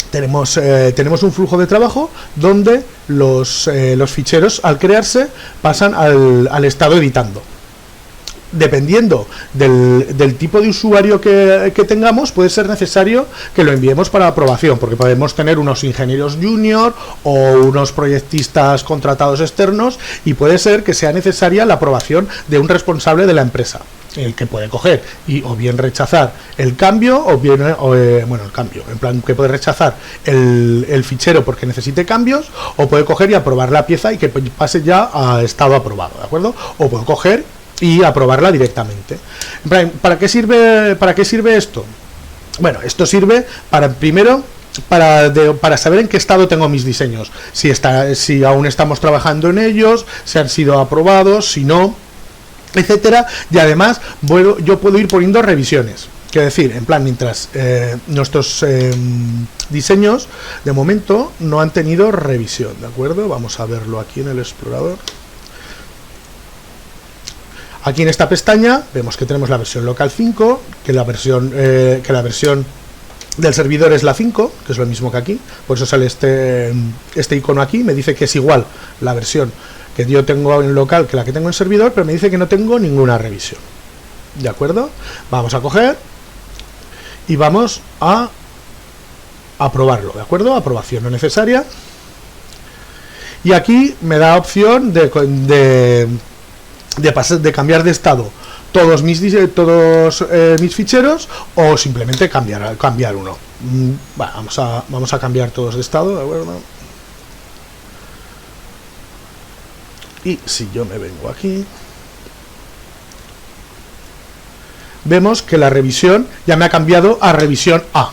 tenemos un flujo de trabajo donde los ficheros al crearse pasan al estado editando. Dependiendo del tipo de usuario que tengamos, puede ser necesario que lo enviemos para aprobación, porque podemos tener unos ingenieros junior o unos proyectistas contratados externos, y puede ser que sea necesaria la aprobación de un responsable de la empresa, el que puede coger y o bien rechazar el cambio, o bien el cambio, en plan que puede rechazar el fichero porque necesite cambios, o puede coger y aprobar la pieza y que pase ya a estado aprobado, ¿de acuerdo? O puede coger y aprobarla directamente. ¿Para qué sirve esto? Bueno, esto sirve para saber en qué estado tengo mis diseños, si aún estamos trabajando en ellos, si han sido aprobados, si no, etcétera. Y además yo puedo ir poniendo revisiones. Quiero decir, en plan, mientras nuestros diseños de momento no han tenido revisión, ¿de acuerdo? Vamos a verlo aquí en el explorador. Aquí en esta pestaña vemos que tenemos la versión local 5, que la versión del servidor es la 5, que es lo mismo que aquí, por eso sale este icono aquí. Me dice que es igual la versión que yo tengo en local que la que tengo en servidor, pero me dice que no tengo ninguna revisión. ¿De acuerdo? Vamos a coger y vamos a aprobarlo, ¿de acuerdo? Aprobación no necesaria. Y aquí me da opción de cambiar de estado todos mis ficheros, o simplemente cambiar uno. Vamos a cambiar todos de estado, ¿de acuerdo? Y si yo me vengo aquí, vemos que la revisión ya me ha cambiado a revisión A.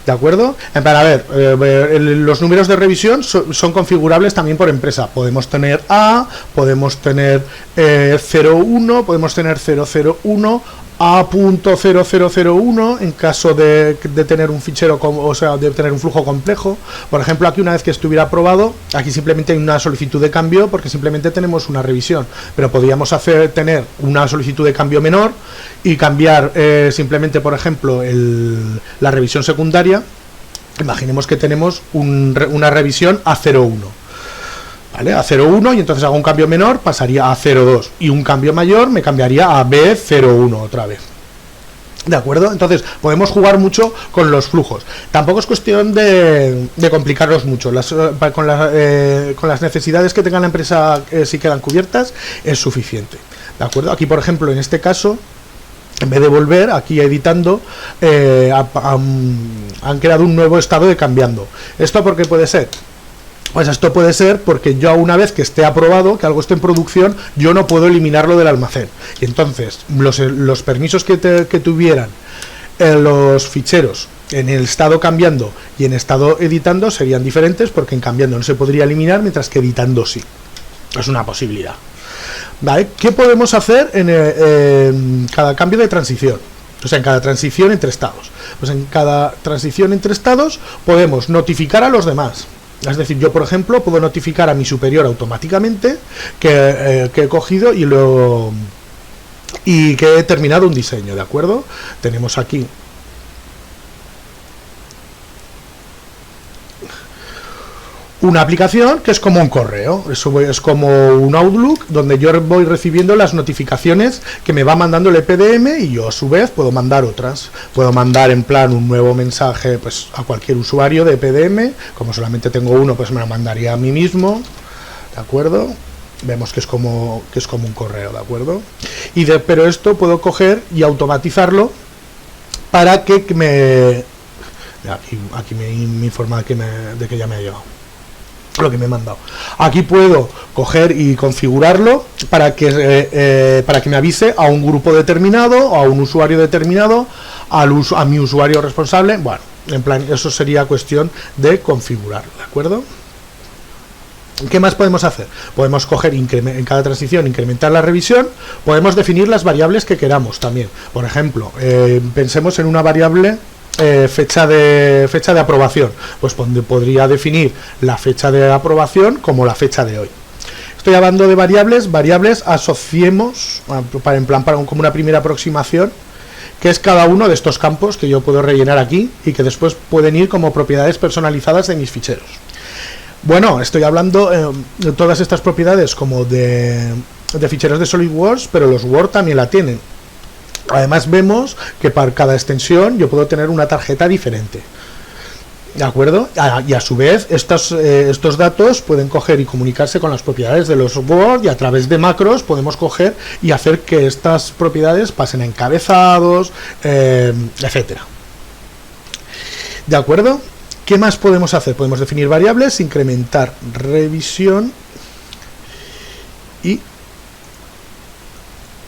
¿De acuerdo? Para ver, los números de revisión son configurables también por empresa. Podemos tener A, podemos tener 01, podemos tener 001, A.0001 en caso de tener un fichero, o sea, de tener un flujo complejo. Por ejemplo, aquí una vez que estuviera aprobado, aquí simplemente hay una solicitud de cambio porque simplemente tenemos una revisión, pero podríamos tener una solicitud de cambio menor y cambiar simplemente, por ejemplo, la revisión secundaria. Imaginemos que tenemos una revisión a 01. ¿Vale? A 0,1, y entonces hago un cambio menor, pasaría a 0,2, y un cambio mayor me cambiaría a B0,1 otra vez. ¿De acuerdo? Entonces podemos jugar mucho con los flujos. Tampoco es cuestión de complicarlos mucho. Con las necesidades que tenga la empresa, si quedan cubiertas, es suficiente. ¿De acuerdo? Aquí, por ejemplo, en este caso, en vez de volver aquí editando, han creado un nuevo estado de cambiando. ¿Esto por qué puede ser? Pues esto puede ser porque yo, una vez que esté aprobado, que algo esté en producción, yo no puedo eliminarlo del almacén. Y entonces los permisos que tuvieran los ficheros en el estado cambiando y en estado editando serían diferentes, porque en cambiando no se podría eliminar, mientras que editando sí. Es una posibilidad. ¿Vale? ¿Qué podemos hacer en cada cambio de transición? O sea, en cada transición entre estados. Pues en cada transición entre estados podemos notificar a los demás. Es decir, yo, por ejemplo, puedo notificar a mi superior automáticamente que he cogido y que he terminado un diseño, ¿de acuerdo? Tenemos aquí una aplicación que es como un correo, es como un Outlook donde yo voy recibiendo las notificaciones que me va mandando el EPDM y yo a su vez puedo mandar otras. Puedo mandar en plan un nuevo mensaje pues a cualquier usuario de EPDM, como solamente tengo uno pues me lo mandaría a mí mismo, ¿de acuerdo? Vemos que es como un correo, ¿de acuerdo? Pero esto puedo coger y automatizarlo para que me... Aquí me informa de que ya me ha llegado lo que me he mandado. Aquí puedo coger y configurarlo para que me avise a un grupo determinado, a un usuario determinado, a mi usuario responsable. Bueno, en plan, eso sería cuestión de configurarlo, ¿de acuerdo? ¿Qué más podemos hacer? Podemos coger en cada transición, incrementar la revisión, podemos definir las variables que queramos también. Por ejemplo, pensemos en una variable fecha de aprobación, pues podría definir la fecha de aprobación como la fecha de hoy. Estoy hablando de variables asociemos como una primera aproximación, que es cada uno de estos campos que yo puedo rellenar aquí y que después pueden ir como propiedades personalizadas de mis ficheros. Bueno, estoy hablando de todas estas propiedades como de ficheros de SolidWorks, pero los Word también la tienen. Además vemos que para cada extensión yo puedo tener una tarjeta diferente, ¿de acuerdo? Y a su vez estos datos pueden coger y comunicarse con las propiedades de los Word, y a través de macros podemos coger y hacer que estas propiedades pasen a encabezados, etcétera. ¿De acuerdo? ¿Qué más podemos hacer? Podemos definir variables, incrementar revisión y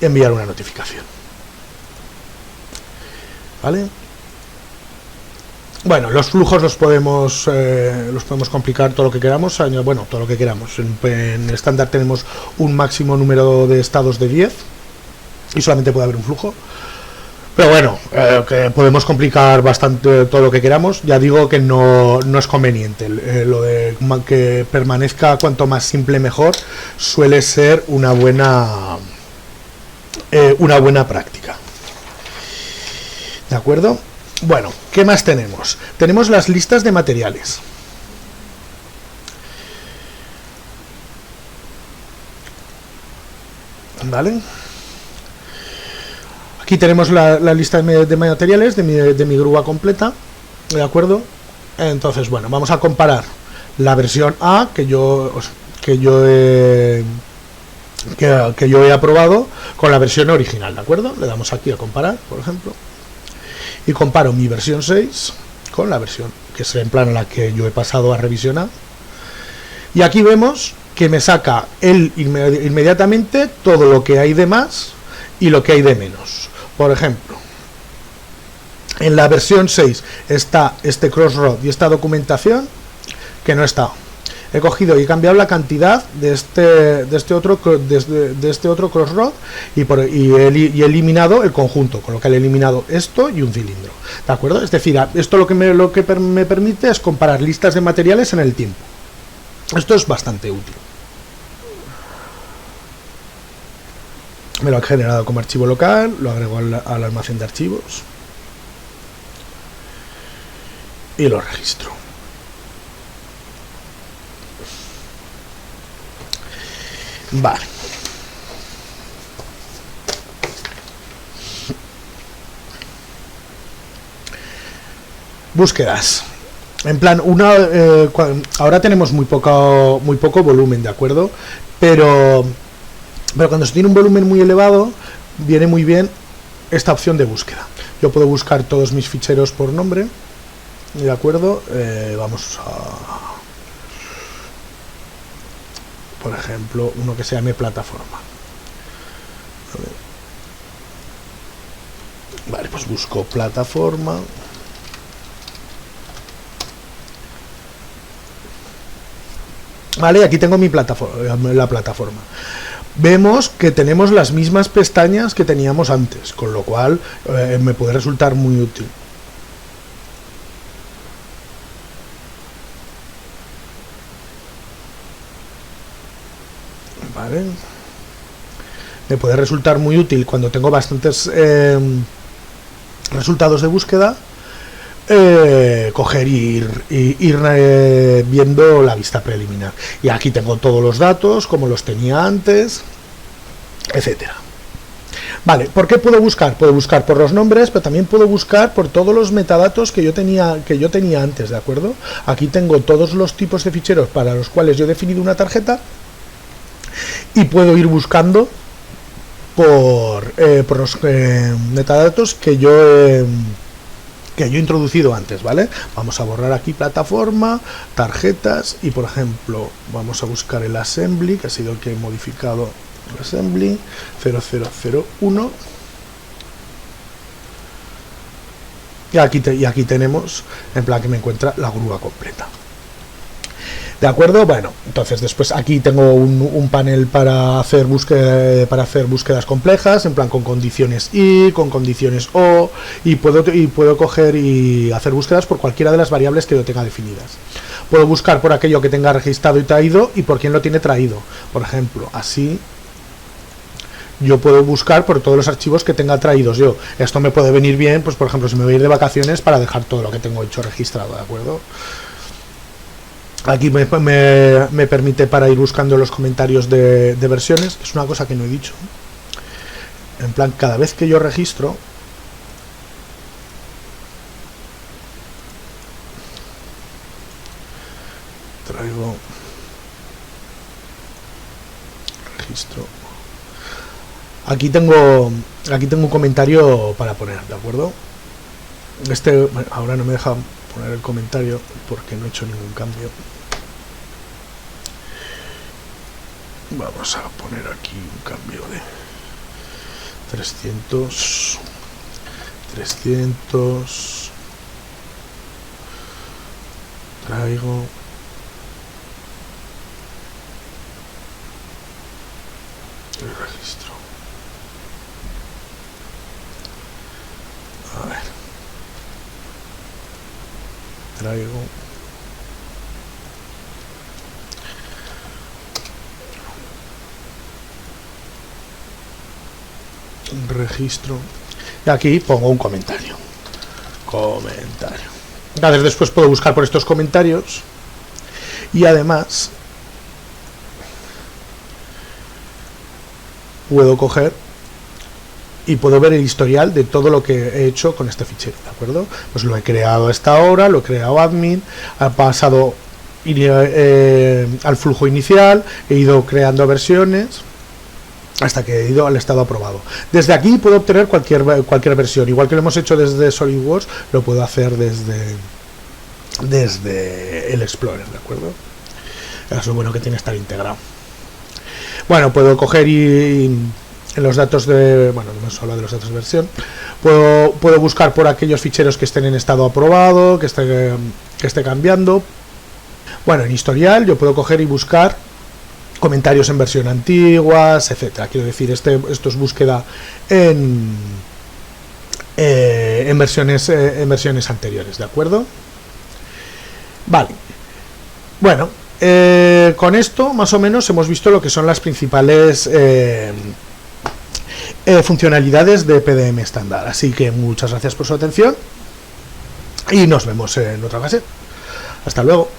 enviar una notificación. ¿Vale? Bueno, los flujos los podemos complicar todo lo que queramos. Bueno, todo lo que queramos. En estándar tenemos un máximo número de estados de 10 y solamente puede haber un flujo. Pero bueno, que podemos complicar bastante todo lo que queramos. Ya digo que no es conveniente. Lo de que permanezca cuanto más simple mejor suele ser una buena práctica. ¿De acuerdo? Bueno, ¿qué más tenemos? Tenemos las listas de materiales. ¿Vale? Aquí tenemos la lista de materiales de mi grúa completa, ¿de acuerdo? Entonces, bueno, vamos a comparar la versión A que yo he aprobado con la versión original, ¿de acuerdo? Le damos aquí a comparar, por ejemplo, y comparo mi versión 6 con la versión que es en plan la que yo he pasado a revisión A, y aquí vemos que me saca inmediatamente todo lo que hay de más y lo que hay de menos. Por ejemplo, en la versión 6 está este crossroad y esta documentación que no está. He cogido y he cambiado la cantidad de este otro crossroad y he eliminado el conjunto, con lo que he eliminado esto y un cilindro. ¿De acuerdo? Es decir, esto lo que me permite es comparar listas de materiales en el tiempo. Esto es bastante útil. Me lo han generado como archivo local, lo agrego al almacén de archivos y lo registro. Vale. Búsquedas. En plan, ahora tenemos muy poco volumen, ¿de acuerdo? Pero cuando se tiene un volumen muy elevado, viene muy bien esta opción de búsqueda. Yo puedo buscar todos mis ficheros por nombre, ¿de acuerdo? Vamos a... Por ejemplo, uno que se llame plataforma. Vale, pues busco plataforma. Vale, aquí tengo mi plataforma, la plataforma. Vemos que tenemos las mismas pestañas que teníamos antes, con lo cual me puede resultar muy útil. Vale. Me puede resultar muy útil cuando tengo bastantes resultados de búsqueda, coger y ir viendo la vista preliminar. Y aquí tengo todos los datos como los tenía antes, etcétera. Vale, ¿por qué puedo buscar? Puedo buscar por los nombres, pero también puedo buscar por todos los metadatos que yo tenía antes, ¿de acuerdo? Aquí tengo todos los tipos de ficheros para los cuales yo he definido una tarjeta y puedo ir buscando por los metadatos que yo he introducido antes, ¿vale? Vamos a borrar aquí plataforma, tarjetas y, por ejemplo, vamos a buscar el assembly, que ha sido el que he modificado. Assembly 0001 y aquí tenemos en plan que me encuentra la grúa completa, ¿de acuerdo? Bueno, entonces después aquí tengo un panel para hacer búsquedas complejas, en plan con condiciones y con condiciones o, y puedo coger y hacer búsquedas por cualquiera de las variables que yo tenga definidas. Puedo buscar por aquello que tenga registrado y traído y por quién lo tiene traído, por ejemplo, así. Yo puedo buscar por todos los archivos que tenga traídos yo. Esto me puede venir bien, pues por ejemplo, si me voy a ir de vacaciones para dejar todo lo que tengo hecho registrado, ¿de acuerdo? Aquí me permite para ir buscando los comentarios de versiones, que es una cosa que no he dicho. En plan, cada vez que yo registro, traigo registro. Aquí tengo un comentario para poner, ¿de acuerdo? Bueno, ahora no me deja poner el comentario porque no he hecho ningún cambio. Vamos a poner aquí un cambio de 300 traigo el registro. A ver, traigo un registro y aquí pongo un comentario. Entonces después puedo buscar por estos comentarios y además puedo coger y puedo ver el historial de todo lo que he hecho con este fichero, ¿de acuerdo? Pues lo he creado a esta hora, lo he creado admin, ha pasado al flujo inicial, he ido creando versiones hasta que he ido al estado aprobado. Desde aquí puedo obtener cualquier versión, igual que lo hemos hecho desde SolidWorks, lo puedo hacer desde el Explorer, ¿de acuerdo? Eso es lo bueno que tiene estar integrado. Bueno, puedo coger y en los datos de... Bueno, no hemos hablado de los datos de versión. Puedo buscar por aquellos ficheros que estén en estado aprobado, que esté cambiando. Bueno, en historial yo puedo coger y buscar comentarios en versión antiguas, etcétera. Quiero decir, esto es búsqueda en versiones anteriores, ¿de acuerdo? Vale. Bueno, con esto más o menos hemos visto lo que son las principales funcionalidades de PDM estándar. Así que muchas gracias por su atención y nos vemos en otra ocasión. Hasta luego.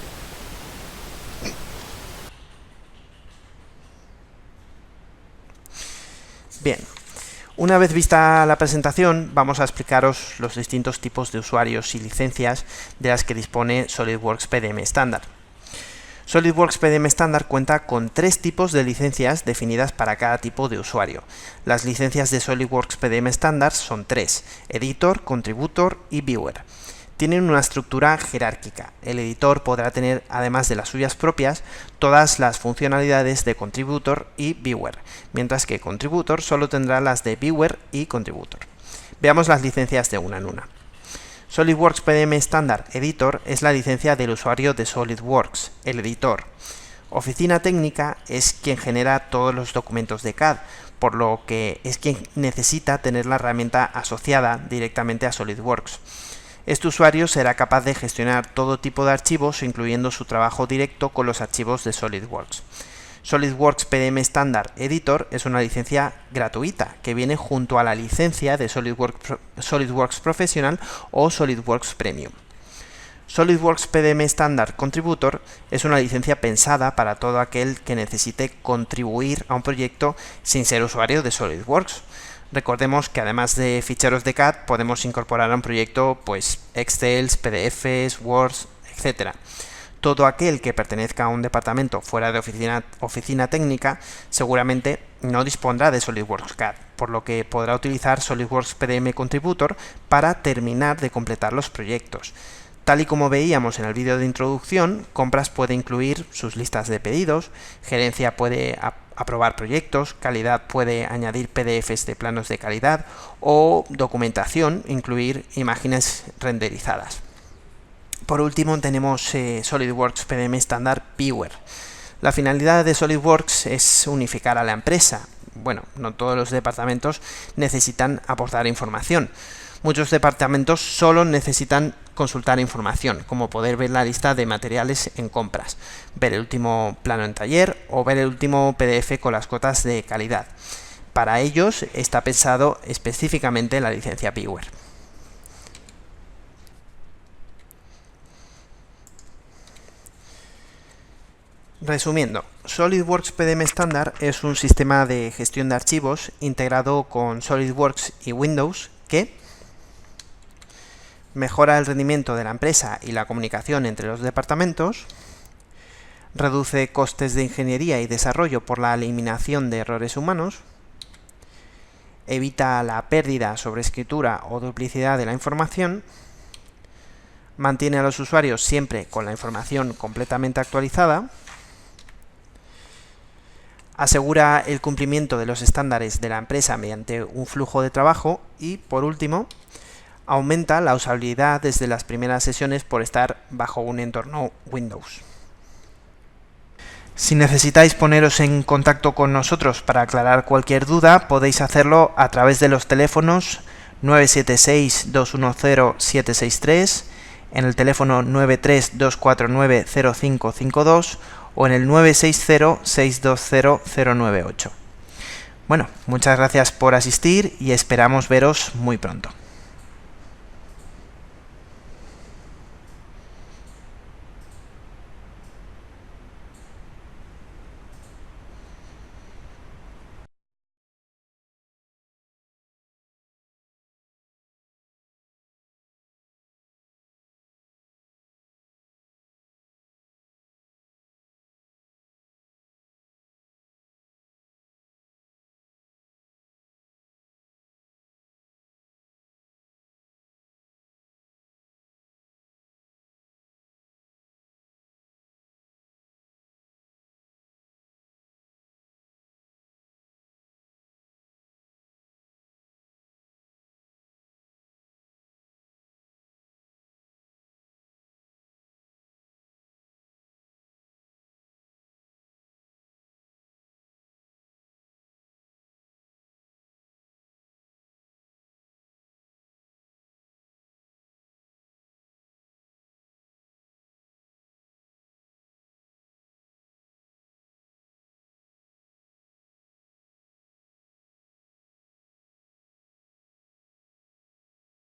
Bien, una vez vista la presentación, vamos a explicaros los distintos tipos de usuarios y licencias de las que dispone SolidWorks PDM estándar. SolidWorks PDM estándar cuenta con 3 tipos de licencias definidas para cada tipo de usuario. Las licencias de SolidWorks PDM estándar son 3: Editor, Contributor y Viewer. Tienen una estructura jerárquica. El editor podrá tener, además de las suyas propias, todas las funcionalidades de Contributor y Viewer, mientras que Contributor solo tendrá las de Viewer y Contributor. Veamos las licencias de una en una. SolidWorks PDM Standard Editor es la licencia del usuario de SolidWorks, el editor. Oficina Técnica es quien genera todos los documentos de CAD, por lo que es quien necesita tener la herramienta asociada directamente a SolidWorks. Este usuario será capaz de gestionar todo tipo de archivos, incluyendo su trabajo directo con los archivos de SolidWorks. SolidWorks PDM Standard Editor es una licencia gratuita que viene junto a la licencia de SolidWorks Professional o SolidWorks Premium. SolidWorks PDM Standard Contributor es una licencia pensada para todo aquel que necesite contribuir a un proyecto sin ser usuario de SolidWorks. Recordemos que además de ficheros de CAD podemos incorporar a un proyecto pues Excel, PDFs, Words, etc. Todo aquel que pertenezca a un departamento fuera de oficina técnica seguramente no dispondrá de SolidWorks CAD, por lo que podrá utilizar SolidWorks PDM Contributor para terminar de completar los proyectos. Tal y como veíamos en el vídeo de introducción, compras puede incluir sus listas de pedidos, gerencia puede aprobar proyectos, calidad puede añadir PDFs de planos de calidad o documentación, incluir imágenes renderizadas. Por último tenemos SolidWorks PDM Standard Viewer. La finalidad de SolidWorks es unificar a la empresa. Bueno, no todos los departamentos necesitan aportar información. Muchos departamentos solo necesitan consultar información, como poder ver la lista de materiales en compras, ver el último plano en taller o ver el último PDF con las cotas de calidad. Para ellos está pensado específicamente la licencia Viewer. Resumiendo, SolidWorks PDM Standard es un sistema de gestión de archivos integrado con SolidWorks y Windows que mejora el rendimiento de la empresa y la comunicación entre los departamentos, reduce costes de ingeniería y desarrollo por la eliminación de errores humanos, evita la pérdida, sobreescritura o duplicidad de la información, mantiene a los usuarios siempre con la información completamente actualizada, asegura el cumplimiento de los estándares de la empresa mediante un flujo de trabajo y, por último, aumenta la usabilidad desde las primeras sesiones por estar bajo un entorno Windows. Si necesitáis poneros en contacto con nosotros para aclarar cualquier duda, podéis hacerlo a través de los teléfonos 976-210-763, en el teléfono 93249-0552 o en el 960-620-098. Bueno, muchas gracias por asistir y esperamos veros muy pronto.